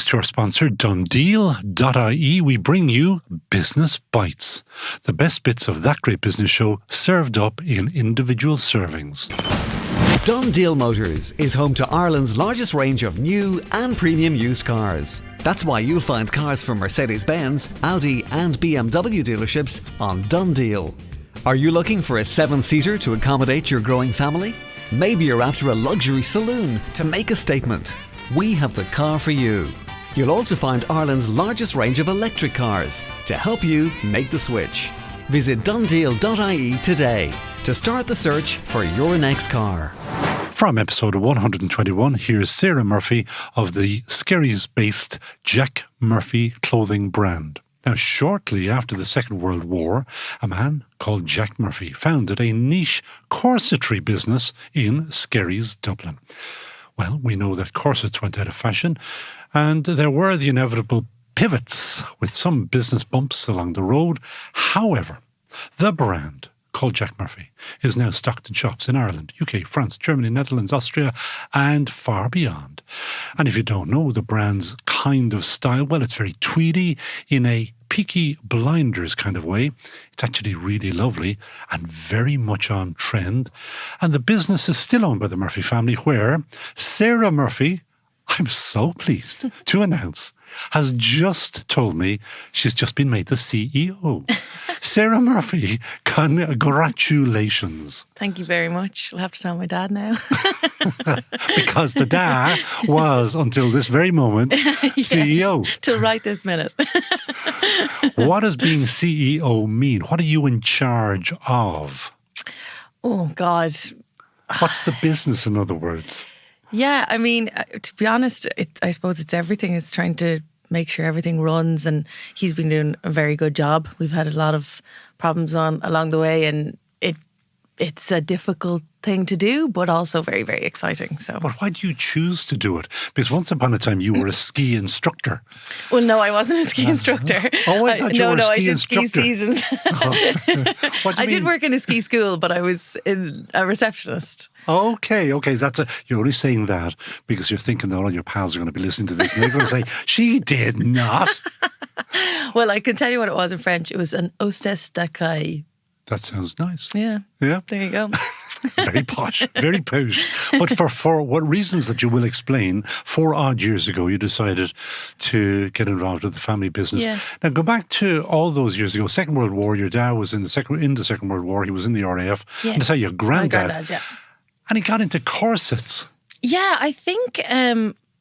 Thanks to our sponsor, Dundeal.ie, we bring you Business Bites, the best bits of that great business show served up in individual servings. Dundeal Motors is home to Ireland's largest range of new and premium used cars. That's why you'll find cars from Mercedes-Benz, Audi and BMW dealerships on Dundeal. Are you looking for a 7-seater to accommodate your growing family? Maybe you're after a luxury saloon to make a statement. We have the car for you. You'll also find Ireland's largest range of electric cars to help you make the switch. Visit Dundeal.ie today to start the search for your next car. From episode 121, here's Sarah Murphy of the Skerries-based Jack Murphy clothing brand. Now, shortly after the Second World War, a man called Jack Murphy founded a niche corsetry business in Skerries, Dublin. Well, we know that corsets went out of fashion, and there were the inevitable pivots with some business bumps along the road. However, the brand called Jack Murphy is now stocked in shops in Ireland, UK, France, Germany, Netherlands, Austria, and far beyond. And if you don't know the brand's kind of style, well, it's very tweedy in a Peaky Blinders kind of way. It's actually really lovely and very much on trend. And the business is still owned by the Murphy family, where Sarah Murphy, I'm so pleased to announce, has just told me she's just been made the CEO. Sarah Murphy, congratulations. Thank you very much. I'll have to tell my dad now. Because the dad was, until this very moment, CEO. Till right this minute. What does being CEO mean? What are you in charge of? Oh, God. What's the business, in other words? Yeah, I mean, to be honest, I suppose it's everything. It's trying to make sure everything runs, and he's been doing a very good job. We've had a lot of problems along the way, and it's a difficult thing to do, but also very, very exciting. So, but why do you choose to do it? Because once upon a time you were a ski instructor. Well, no, I wasn't a ski instructor. Oh, I thought you were a ski instructor. I did ski seasons. I did work in a ski school, but I was a receptionist. Okay. You're only saying that because you're thinking that all your pals are going to be listening to this and they're going to say, she did not. Well, I can tell you what it was in French. It was an hostess d'accueil. That sounds nice. Yeah. There you go. Very posh, very posh. But for what reasons that you will explain, 4 odd years ago, you decided to get involved with the family business. Yeah. Now, go back to all those years ago. Second World War, your dad was in the Second World War. He was in the RAF. Yeah. And that's how your granddad. My granddad, yeah. And he got into corsets. Yeah, I think...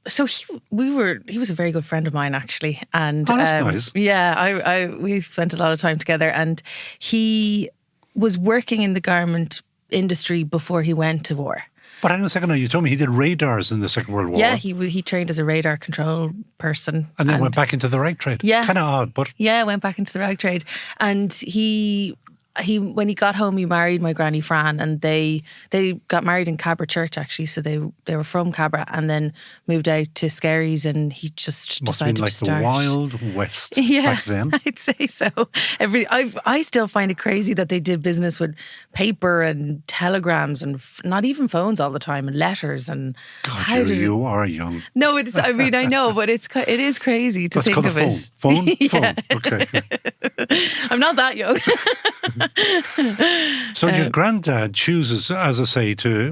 So he was a very good friend of mine, actually, and that's nice. Yeah, we spent a lot of time together, and he was working in the garment industry before he went to war. But hang on a second now, you told me he did radars in the Second World War. Yeah, he trained as a radar control person. And then went back into the rag trade. Yeah. Kind of odd, but... Yeah, went back into the rag trade. And he when he got home, he married my granny Fran, and they got married in Cabra Church, actually. So they were from Cabra and then moved out to Skerries, and he just must have decided been like to start. The Wild West back then. I'd say so. I still find it crazy that they did business with paper and telegrams and not even phones all the time, and letters and. God, you are young. No, it's. I mean, I know, but it is crazy to think of it. Phone. Yeah. Okay. I'm not that young. So your granddad chooses, as I say, to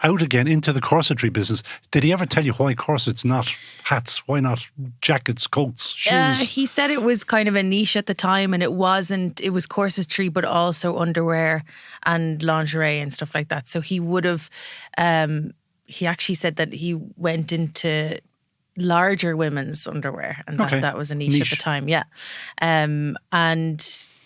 out again into the corsetry business. Did he ever tell you why corsets, not hats? Why not jackets, coats, shoes? He said it was kind of a niche at the time, and it wasn't. It was corsetry, but also underwear and lingerie and stuff like that. So he would have. He actually said that he went into larger women's underwear, and that was a niche at the time. Yeah, and.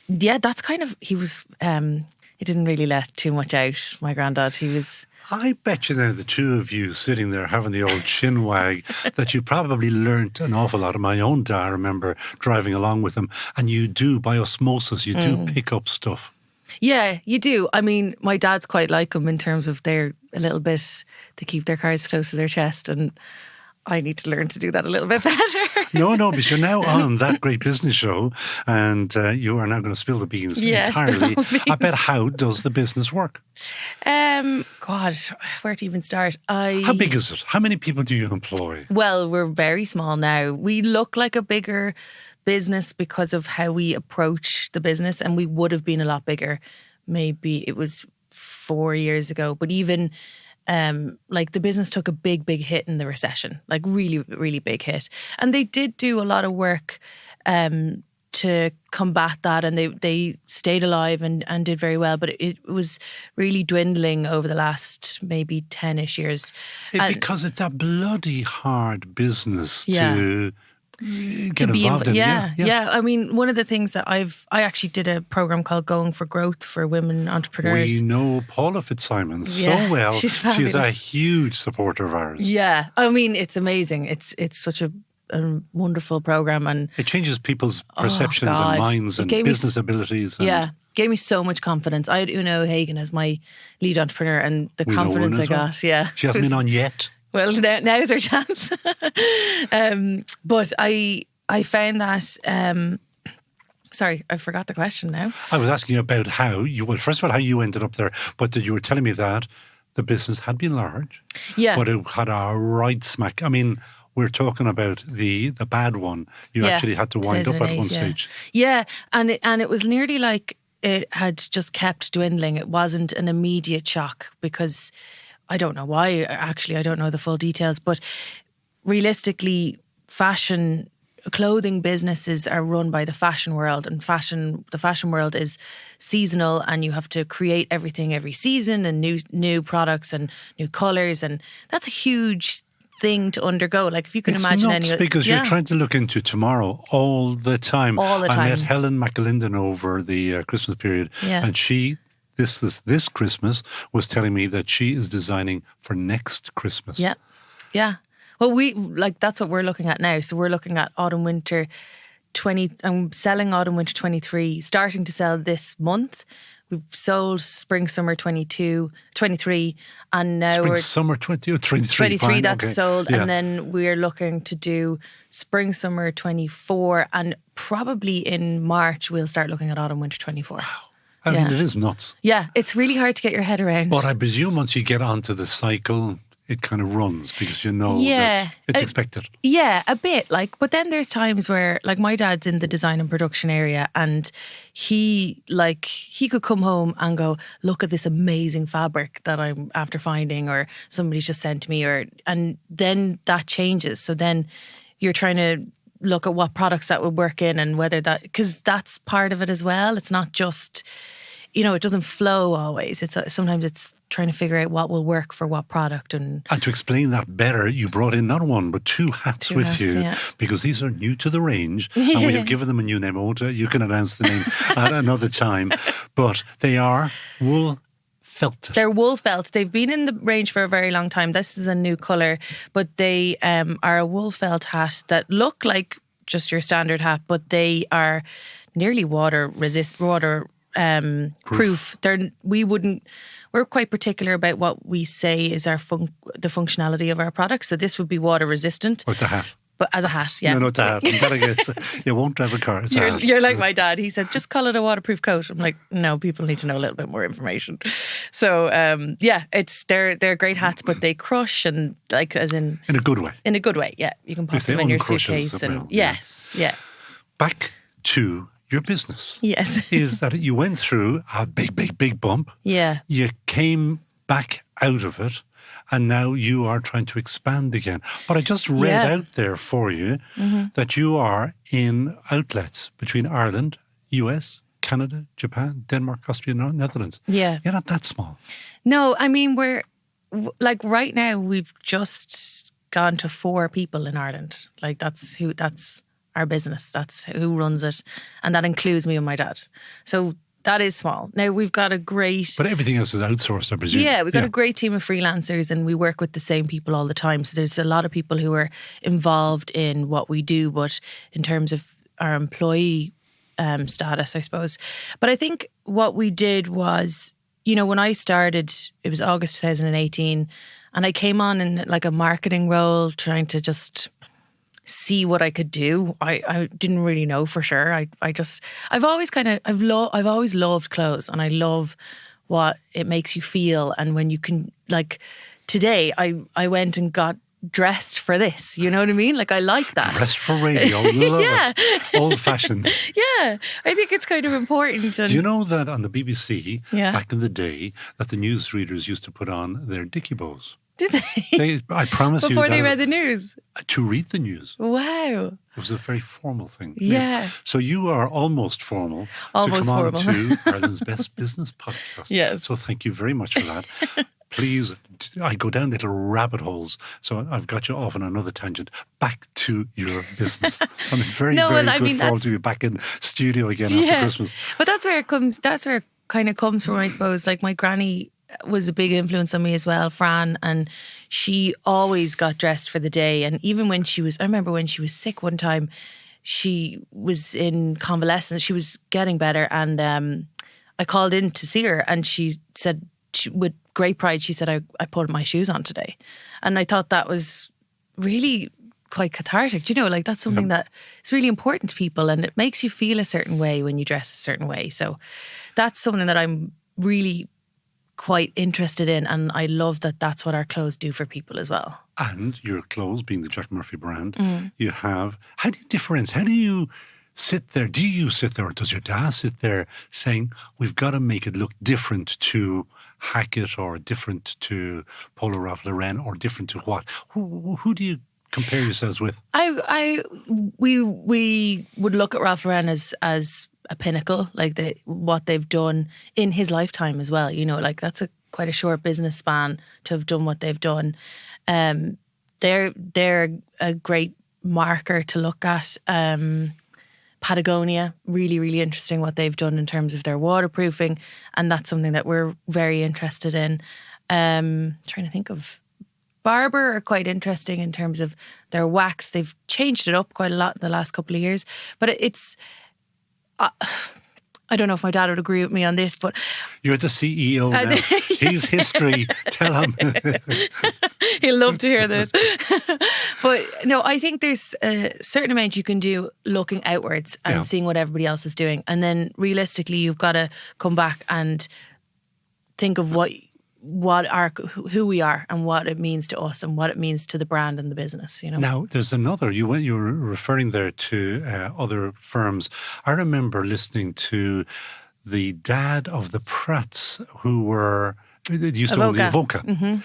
Yeah, that's kind of, he was, he didn't really let too much out, my granddad. He was... I bet you now, the two of you sitting there having the old chin wag, that you probably learnt an awful lot. Of my own dad, I remember driving along with him, and you do, by osmosis, you do pick up stuff. Yeah, you do. I mean, my dad's quite like him in terms of they're a little bit, they keep their cards close to their chest, and I need to learn to do that a little bit better. No, because you're now on That Great Business Show, and you are now going to spill the beans entirely Spill the beans. about how does the business work. God, where to even start? How big is it? How many people do you employ? Well, we're very small now. We look like a bigger business because of how we approach the business, and we would have been a lot bigger. Maybe it was 4 years ago, but even like the business took a big hit in the recession, like really, really big hit. And they did do a lot of work to combat that, and they stayed alive and did very well. But it was really dwindling over the last maybe 10-ish years. Because it's a bloody hard business to get be involved in. Yeah. I mean, one of the things that I actually did a program called Going for Growth for women entrepreneurs. We know Paula Fitzsimons so Yeah, well. she's She's a fabulous. huge supporter of ours. Yeah, I mean, it's amazing. It's such a wonderful program, and It changes people's perceptions God. and minds It and gave me business abilities. And gave me so much confidence. I had Una O'Hagan as my lead entrepreneur, and the we know confidence Una I as well. got. Yeah, She hasn't been on yet. Well, now's our chance. But I found that. Sorry, I forgot the question now. I was asking you about first of all, how you ended up there, but you were telling me that the business had been large, Yeah. but it had a right smack. I mean, we're talking about the bad one. You actually had to wind up at 2008, one yeah. stage. Yeah, and it was nearly like it had just kept dwindling. It wasn't an immediate shock because I don't know why. Actually, I don't know the full details, but realistically, clothing businesses are run by the fashion world, and the fashion world is seasonal, and you have to create everything every season and new products and new colours, and that's a huge thing to undergo. Like if you can imagine nuts any because you're trying to look into tomorrow all the time. All the I met time. Helen McAlinden over the Christmas period, Yeah. and she this Christmas was telling me that she is designing for next Christmas. Yeah. Well, that's what we're looking at now. So we're looking at autumn winter 20. I'm selling autumn winter 23, starting to sell this month. We've sold spring summer 22, 23, and now Spring we're summer 20 or 23. 23. Fine, That's okay. sold, Yeah. and then we're looking to do spring summer 24, and probably in March we'll start looking at autumn winter 24. I mean, Yeah. it is nuts. Yeah, it's really hard to get your head around. But I presume once you get onto the cycle, it kind of runs because you know Yeah. that it's expected. Yeah, a bit. But then there's times where, like, my dad's in the design and production area, and he could come home and go, look at this amazing fabric that I'm after finding, or somebody's just sent me, and then that changes. So then you're trying to look at what products that would work in, and whether because that's part of it as well. It's not just, it doesn't flow always. Sometimes it's trying to figure out what will work for what product. And to explain that better, you brought in not one but two hats with hats, you, yeah. because these are new to the range, and we have given them a new name. You can announce the name at another time, but they are wool felted. They're wool felt. They've been in the range for a very long time. This is a new colour, but they are a wool felt hat that look like just your standard hat, but they are nearly water proof. We're quite particular about what we say is the functionality of our product. So this would be water resistant. Or the hat. But as a hat, yeah. No, it's a hat. I'm telling you, you won't drive a car. It's a hat. You're like my dad. He said, just call it a waterproof coat. I'm like, no, people need to know a little bit more information. So, they're great hats, but they crush, and in a good way. In a good way, yeah. You can pop They them in your uncrushes suitcase, them and now, yeah. yes, yeah. Back to your business. Yes. Is that you went through a big bump. Yeah. You came back out of it, and now you are trying to expand again. But I just read out there for you that you are in outlets between Ireland, US, Canada, Japan, Denmark, Austria, Netherlands. Yeah. You're not that small. No, I mean, we're right now we've just gone to 4 people in Ireland. Like that's our business. That's who runs it. And that includes me and my dad. So that is small. Now we've got a great... But everything else is outsourced, I presume. Yeah, we've got a great team of freelancers, and we work with the same people all the time. So there's a lot of people who are involved in what we do, but in terms of our employee status, I suppose. But I think what we did was, when I started, it was August 2018, And I came on in like a marketing role, trying to just see what I could do. I didn't really know for sure. I've always loved clothes, and I love what it makes you feel. And when you can, like today, I went and got dressed for this. You know what I mean? Like I like that. Dressed for radio. Love it. Old fashioned. Yeah, I think it's kind of important. And do you know that on the BBC Yeah. back in the day that the newsreaders used to put on their dicky bows? did they? I promise you. Before they that read the news? to read the news. Wow. It was a very formal thing. Yeah. So you are almost formal Almost to come formal. on to Ireland's Best Business Podcast. Yes. So thank you very much for that. Please, I go down little rabbit holes. So I've got you off on another tangent. Back to your business. I'm very, No, very well, I good mean, forward that's- to be back in studio again after Christmas. But that's where it comes. That's where it kind of comes from, I suppose. Like my granny was a big influence on me as well, Fran, and she always got dressed for the day. And even when I remember when she was sick one time, she was in convalescence. She was getting better, and I called in to see her, and she said, with great pride, she said, I put my shoes on today. And I thought that was really quite cathartic. Do you know, like that's something that is really important to people, and it makes you feel a certain way when you dress a certain way. So that's something that I'm really quite interested in, and I love that that's what our clothes do for people as well. And your clothes, being the Jack Murphy brand, you have, how do you differentiate? How do you sit there? Do you sit there, or does your dad sit there saying, we've got to make it look different to Hackett, or different to Polo Ralph Lauren, or different to what? Who do you compare yourselves with? We would look at Ralph Lauren as a pinnacle, like what they've done in his lifetime as well. You know, like that's quite a short business span to have done what they've done. They're a great marker to look at. Patagonia, really, really interesting what they've done in terms of their waterproofing, and that's something that we're very interested in. Trying to think of Barber are quite interesting in terms of their wax. They've changed it up quite a lot in the last couple of years, but it's I don't know if my dad would agree with me on this, but You're the CEO now. He's history. Tell him. he'll love to hear this. But no, I think there's a certain amount you can do looking outwards and seeing what everybody else is doing. And then realistically, you've got to come back and think of who we are and what it means to us and what it means to the brand and the business, you know. Now, there's another, you were referring there to other firms. I remember listening to the dad of the Pratts, who used to own the Avoca. Mm-hmm.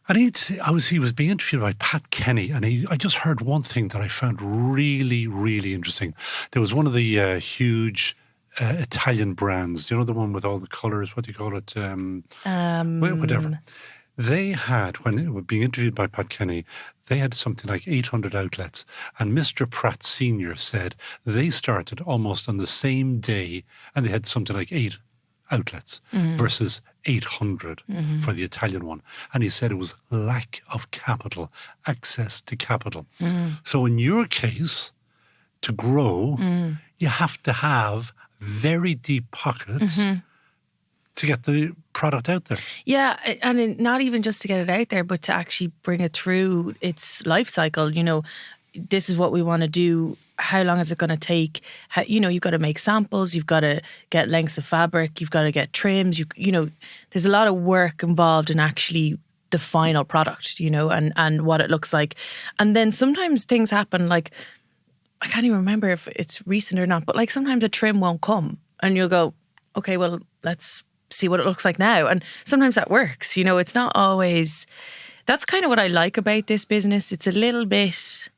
And he was being interviewed by Pat Kenny, and I just heard one thing that I found really, really interesting. There was one of the huge Italian brands, you know, the one with all the colours, what do you call it? Whatever. They had, when it was being interviewed by Pat Kenny, they had something like 800 outlets. And Mr. Pratt Sr. said they started almost on the same day, and they had something like 8 outlets versus 800 for the Italian one. And he said it was lack of capital, access to capital. So in your case, to grow, you have to have very deep pockets to get the product out there. Yeah, and not even just to get it out there, but to actually bring it through its life cycle. You know, this is what we want to do. How long is it going to take? You've got to make samples. You've got to get lengths of fabric. You've got to get trims. You know, there's a lot of work involved in actually the final product, you know, and what it looks like. And then sometimes things happen, like, I can't even remember if it's recent or not, but like sometimes a trim won't come and you'll go, okay, well, let's see what it looks like now. And sometimes that works, you know, it's not always, that's kind of what I like about this business. It's a little bit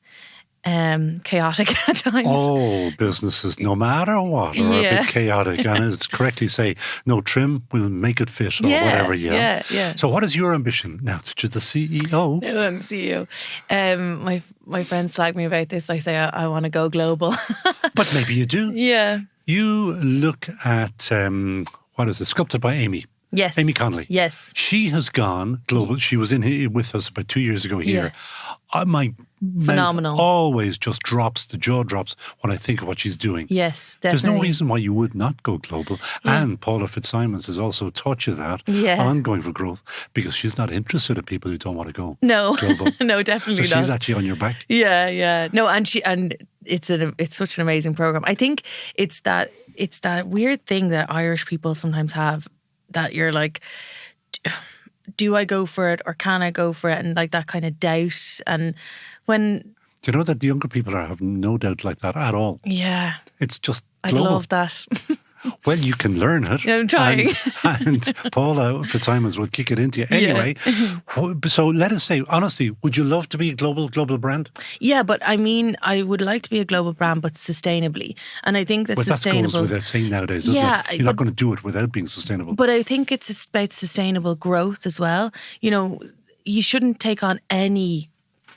chaotic at times. All businesses, no matter what, are a bit chaotic. And it's correctly say, no trim, we'll make it fit or whatever. Yeah. So what is your ambition now that you're the CEO? I'm the CEO. My friends slag me about this. I say I want to go global. But maybe you do. Yeah. You look at, what is it, Sculpted by Amy. Yes. Amy Connolly. Yes. She has gone global. She was in here with us about 2 years ago here. My Phenomenal. mouth always just drops, the jaw drops when I think of what she's doing. Yes, There's definitely. no reason why you would not go global. And Paula Fitzsimons has also taught you that on Going for Growth, because she's not interested in people who don't want to go No, global. no, definitely So not. she's actually on your back. Yeah. No, and it's such an amazing program. I think it's that weird thing that Irish people sometimes have, that you're like, do I go for it or can I go for it? And like that kind of doubt. And when... Do you know that the younger people have no doubt like that at all? Yeah. It's just I'd global. love that. Well, you can learn it. I'm trying. And Paula Fitzsimons will kick it into you. Anyway, so let us say, honestly, would you love to be a global brand? Yeah, but I mean, I would like to be a global brand, but sustainably. And I think that But that sustainable... goes without saying nowadays, doesn't it? You're not going to do it without being sustainable. But I think it's about sustainable growth as well. You know, you shouldn't take on any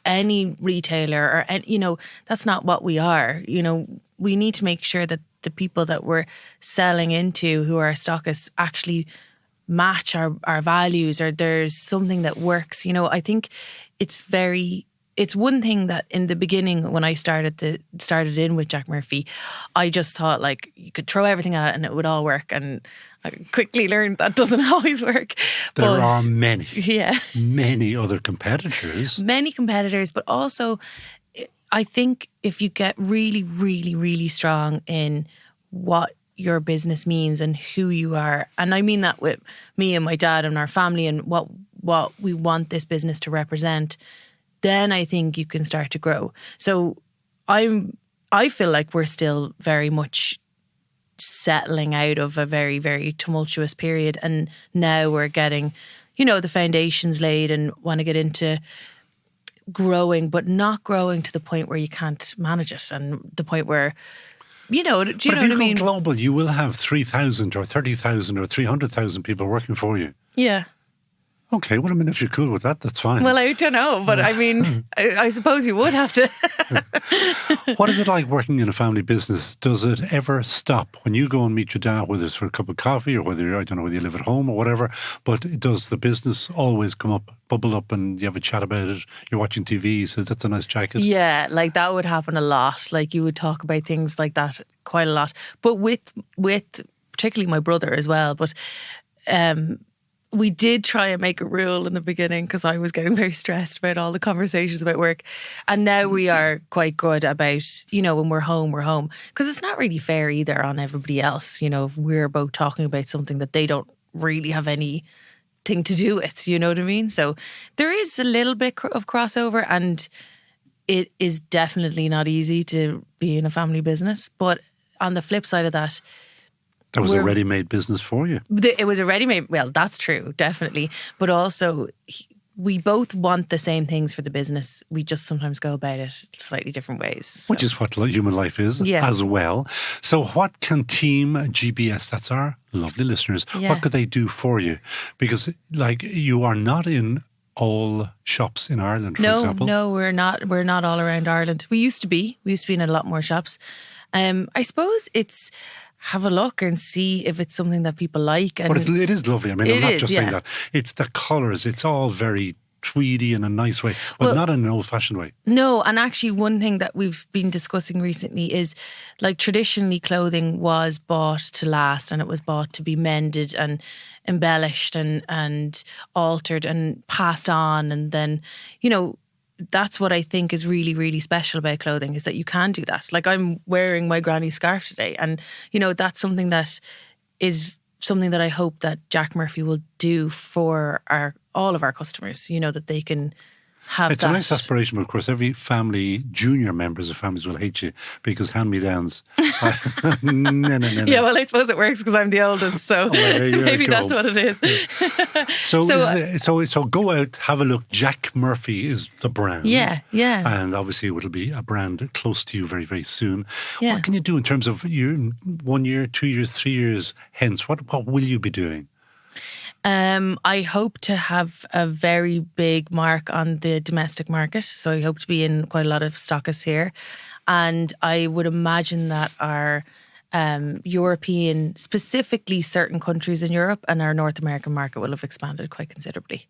retailer or, you know, that's not what we are. You know, we need to make sure that the people that we're selling into, who are stockists, actually match our values, or there's something that works. You know, I think it's one thing that in the beginning when I started in with Jack Murphy, I just thought like you could throw everything at it and it would all work, and I quickly learned that doesn't always work. There are many other competitors. Many competitors, but also I think if you get really, really, really strong in what your business means and who you are, and I mean that with me and my dad and our family and what we want this business to represent, then I think you can start to grow. So I feel like we're still very much settling out of a very, very tumultuous period, and now we're getting, you know, the foundations laid and want to get into growing, but not growing to the point where you can't manage it, and the point where, you know, do you know what I mean? But if you go global, you will have 3,000 or 30,000 or 300,000 people working for you. Yeah. Okay, well, I mean, if you're cool with that, that's fine. Well, I don't know, but I mean, I suppose you would have to. What is it like working in a family business? Does it ever stop when you go and meet your dad, whether it's for a cup of coffee or whether, I don't know, whether you live at home or whatever, but does the business always come up, bubble up, and you have a chat about it? You're watching TV, he says, that's a nice jacket. Yeah, like that would happen a lot. Like you would talk about things like that quite a lot. But with particularly my brother as well. But we did try and make a rule in the beginning because I was getting very stressed about all the conversations about work. And now we are quite good about, you know, when we're home, we're home. Because it's not really fair either on everybody else. You know, if we're both talking about something that they don't really have anything to do with, you know what I mean? So there is a little bit of crossover, and it is definitely not easy to be in a family business. But on the flip side of that, That was a ready-made business for you. It was a ready-made, well, that's true, definitely. But also, we both want the same things for the business. We just sometimes go about it slightly different ways. So. Which is what human life is as well. So what can TeamGBS, that's our lovely listeners, what could they do for you? Because like you are not in all shops in Ireland, for example. No, we're not. We're not all around Ireland. We used to be. We used to be in a lot more shops. I suppose it's... have a look and see if it's something that people like. And but it is lovely. I mean, I'm not just saying that. It's the colours. It's all very tweedy in a nice way, but not in an old-fashioned way. No, and actually one thing that we've been discussing recently is, like, traditionally clothing was bought to last, and it was bought to be mended and embellished and altered and passed on. And then, you know, that's what I think is really, really special about clothing, is that you can do that. Like, I'm wearing my granny's scarf today, and, you know, that's something that is something that I hope that Jack Murphy will do for all of our customers, you know, that they can have it's a nice aspiration, but of course every family, junior members of families will hate you because hand-me-downs. No. Yeah, well, I suppose it works because I'm the oldest, so maybe that's what it is. So go out, have a look. Jack Murphy is the brand. Yeah. And obviously it'll be a brand close to you very, very soon. Yeah. What can you do in terms of 1 year, 2 years, 3 years hence? What will you be doing? I hope to have a very big mark on the domestic market. So I hope to be in quite a lot of stockists here. And I would imagine that our European, specifically certain countries in Europe, and our North American market will have expanded quite considerably.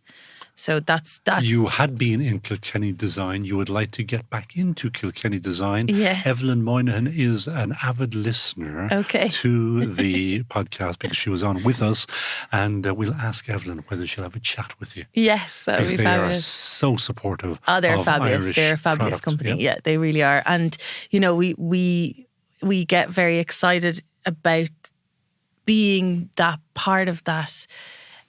So that's You had been in Kilkenny design. You would like to get back into Kilkenny design. Yeah. Evelyn Moynihan is an avid listener to the podcast because she was on with us, and we'll ask Evelyn whether she'll have a chat with you. Yes, that would be they fabulous. are so supportive. Oh, they're of fabulous. Irish They're a fabulous product. company. Yeah, they really are. And you know, we get very excited about being that part of that.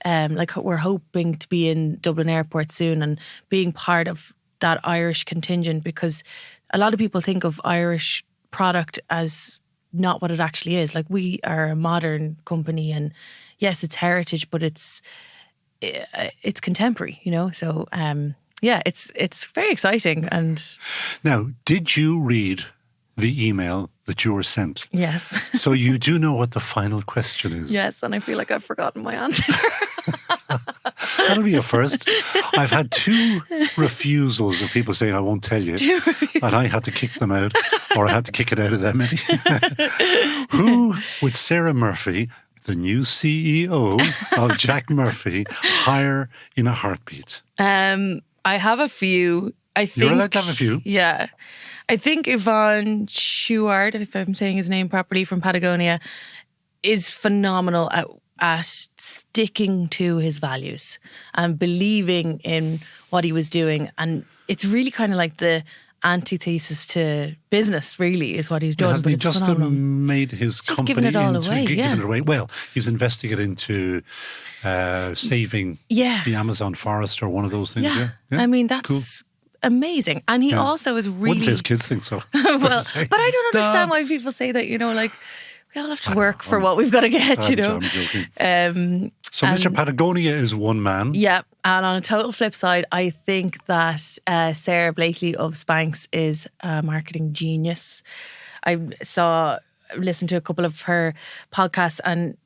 Like we're hoping to be in Dublin Airport soon and being part of that Irish contingent, because a lot of people think of Irish product as not what it actually is. Like, we are a modern company, and yes, it's heritage, but it's contemporary, you know. So yeah, it's very exciting. And Now, did you read the email that you were sent? yes. So you do know what the final question is. Yes, and I feel like I've forgotten my answer. That'll be a first. I've had 2 refusals of people saying, I won't tell you. 2 refusals. And I had to kick them out, or I had to kick it out of them maybe. Who would Sarah Murphy, the new CEO of Jack Murphy, hire in a heartbeat? I have a few. I think You're allowed to have a few. Yeah. I think Yvonne Chouard, if I'm saying his name properly, from Patagonia, is phenomenal at sticking to his values and believing in what he was doing. And it's really kind of like the antithesis to business, really, is what he's done. Hasn't but he it's just phenomenal. made his Just company giving it all into away, giving yeah. it away? Well, he's investing it into saving Yeah. the Amazon forest or one of those things. Yeah. Yeah. I mean, that's amazing. And he also is really... Wouldn't say his kids think so. well, but I don't understand why people say that, you know, like, we all have to work for what we've got to get, you know. I'm joking. So and- Mr. Patagonia is one man. Yeah, and on a total flip side, I think that Sarah Blakely of Spanx is a marketing genius. I listened to a couple of her podcasts, and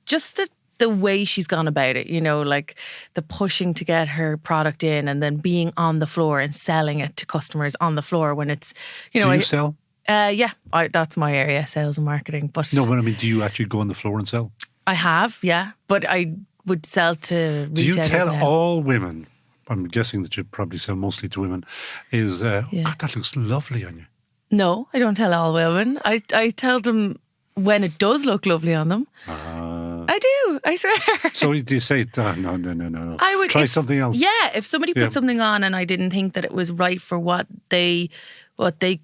just the way she's gone about it, you know, like the pushing to get her product in and then being on the floor and selling it to customers on the floor when it's, you know. Do you sell? Yeah, that's my area, sales and marketing. But No, but I mean, do you actually go on the floor and sell? I have, yeah, but I would sell to Do you retailers tell now. all women, I'm guessing that you probably sell mostly to women, is, oh, that looks lovely on you? No, I don't tell all women. I tell them when it does look lovely on them. I do, I swear. So do you say, no, I would try something else? Yeah, if somebody put something on and I didn't think that it was right for what they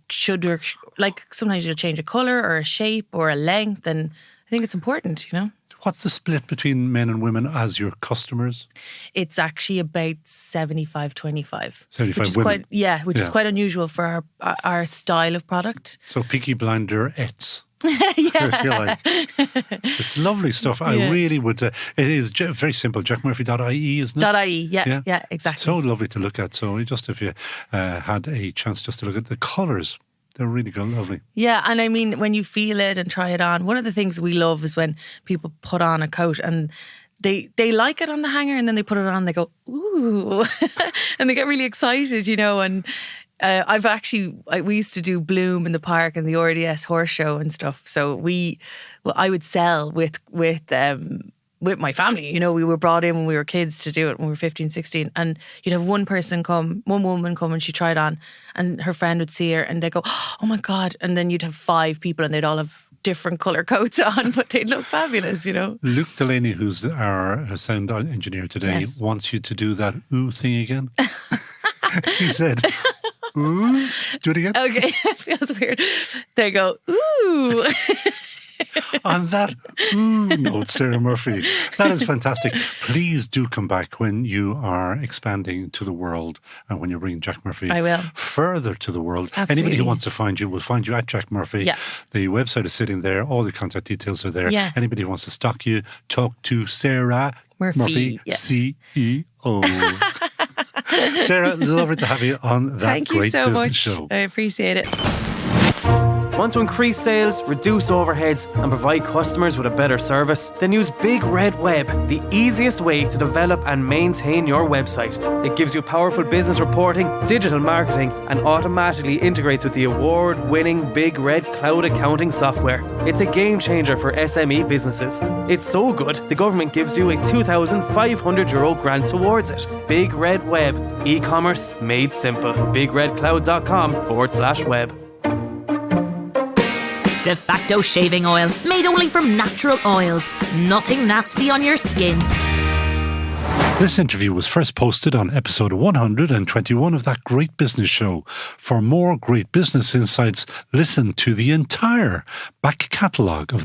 should, or like sometimes you'll change a colour or a shape or a length, and I think it's important, you know. What's the split between men and women as your customers? It's actually about 75-25. 75 which is women. which is quite unusual for our style of product. So Peaky Blinder-ettes. Yeah. You're like, it's lovely stuff. I really would. It is very simple. jackmurphy.ie, isn't it? .ie, yeah, exactly. So lovely to look at. So just if you had a chance just to look at the colours, they're really good, lovely. Yeah, and I mean, when you feel it and try it on, one of the things we love is when people put on a coat and they like it on the hanger, and then they put it on and they go, ooh, and they get really excited, you know. And we used to do Bloom in the park and the RDS horse show and stuff. So I would sell with my family, you know. We were brought in when we were kids to do it when we were 15, 16, and you'd have one woman come and she tried on, and her friend would see her and they go, oh my God. And then you'd have 5 people and they'd all have different colour coats on, but they'd look fabulous, you know. Luke Delaney, who's our sound engineer today, wants you to do that ooh thing again. He said, ooh, do it again. Okay, it feels weird. They go, ooh. On that ooh note, Sarah Murphy, that is fantastic. Please do come back when you are expanding to the world and when you're bringing Jack Murphy further to the world. Absolutely. Anybody who wants to find you will find you at Jack Murphy. Yeah. The website is sitting there. All the contact details are there. Yeah. Anybody who wants to stock you, talk to Sarah Murphy, yeah. CEO. Sarah, lovely to have you on that Thank great you so business much. show. I appreciate it. Want to increase sales, reduce overheads, and provide customers with a better service? Then use Big Red Web, the easiest way to develop and maintain your website. It gives you powerful business reporting, digital marketing, and automatically integrates with the award-winning Big Red cloud accounting software. It's a game changer for SME businesses. It's so good, the government gives you a €2,500 grant towards it. Big Red Web, e-commerce made simple. BigRedCloud.com/web. De facto shaving oil, made only from natural oils. Nothing nasty on your skin. This interview was first posted on episode 121 of That Great Business Show. For more great business insights, listen to the entire back catalogue of that.